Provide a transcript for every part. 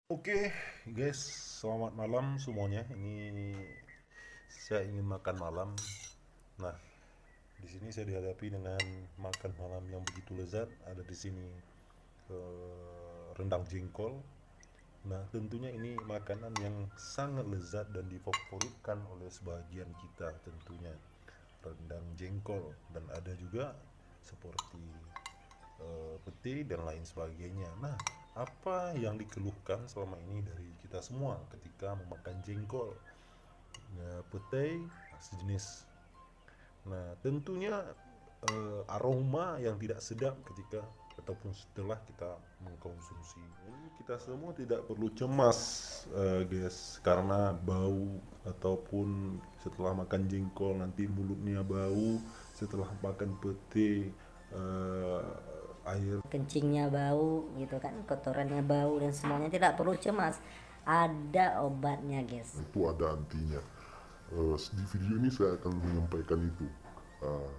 Oke, guys, selamat malam semuanya. Ini saya ingin makan malam. Nah, di sini saya dihadapi dengan makan malam yang begitu lezat. Ada di sini rendang jengkol. Nah, tentunya ini makanan yang sangat lezat dan difavoritkan oleh sebagian kita tentunya. Rendang jengkol dan ada juga seperti peti dan lain sebagainya. Nah, apa yang dikeluhkan selama ini dari kita semua ketika memakan jengkol, petai, sejenis. Nah, tentunya aroma yang tidak sedap ketika ataupun setelah kita mengkonsumsi. Jadi kita semua tidak perlu cemas, guys, karena bau ataupun setelah makan jengkol nanti mulutnya bau, setelah makan pete air. Kencingnya bau gitu kan, kotorannya bau dan semuanya, tidak perlu cemas, ada obatnya guys. Itu ada antinya. Di video ini saya akan menyampaikan itu. Uh,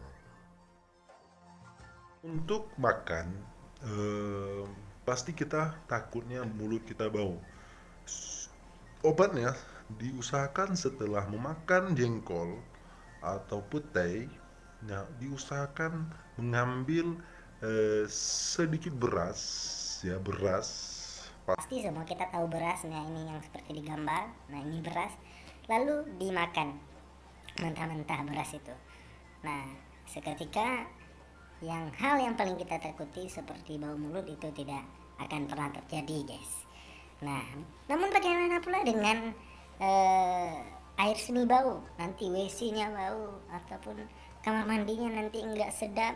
Untuk makan, pasti kita takutnya mulut kita bau. Obatnya diusahakan setelah memakan jengkol atau petai, nah, diusahakan mengambil sedikit beras, ya beras. Pasti semua kita tahu beras, nah ini yang seperti di gambar, nah ini beras, lalu dimakan mentah-mentah beras itu. Nah, seketika hal yang paling kita takuti seperti bau mulut itu tidak akan pernah terjadi guys. Nah, namun bagaimana pula dengan air seni bau, nanti WC-nya bau ataupun kamar mandinya nanti enggak sedap,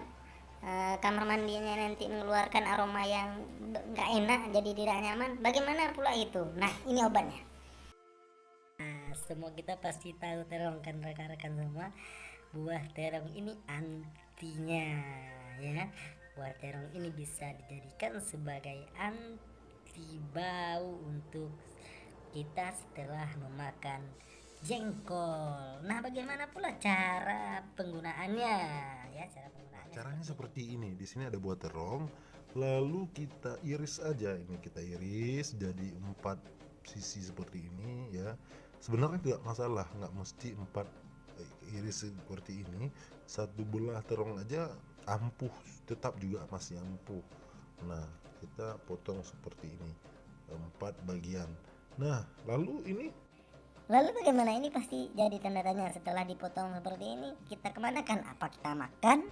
kamar mandinya nanti mengeluarkan aroma yang enggak enak, jadi tidak nyaman. Bagaimana pula itu? Nah, ini obatnya. Nah, semua kita pasti tahu terong kan rekan-rekan semua. Buah terong ini antinya ya. Buah terong ini bisa dijadikan sebagai anti bau untuk kita setelah memakan jengkol. Nah, bagaimana pula cara penggunaannya? Ya, cara penggunaannya. Caranya seperti ini. Di sini ada buah terong, lalu kita iris aja. Ini kita iris jadi 4 sisi seperti ini ya. Sebenarnya tidak masalah, nggak mesti 4 iris seperti ini. Satu belah terong aja ampuh, tetap juga masih ampuh. Nah, kita potong seperti ini, 4 bagian. Nah, lalu ini Lalu bagaimana, ini pasti jadi tanda tanya, setelah dipotong seperti ini kita kemanakan? Apa kita makan?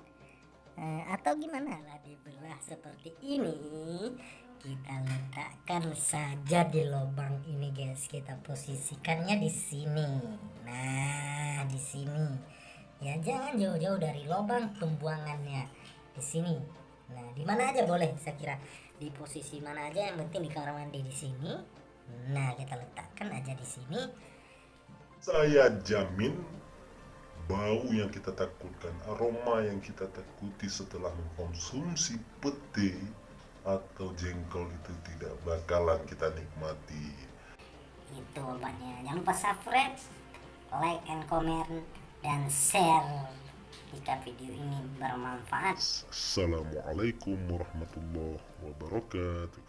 Atau gimana? Lah, dibelah seperti ini, kita letakkan saja di lubang ini guys. Kita posisikannya di sini. Nah, di sini. Ya, jangan jauh-jauh dari lubang pembuangannya. Di sini. Nah, di mana aja boleh, saya kira. Di posisi mana aja, yang penting di kamar mandi di sini. Nah, kita letakkan aja di sini. saya jamin bau yang kita takutkan, aroma yang kita takuti setelah mengkonsumsi pete atau jengkol itu tidak bakalan kita nikmati. Itu obatnya. Jangan lupa subscribe, like and comment, dan share jika video ini bermanfaat. Assalamualaikum warahmatullahi wabarakatuh.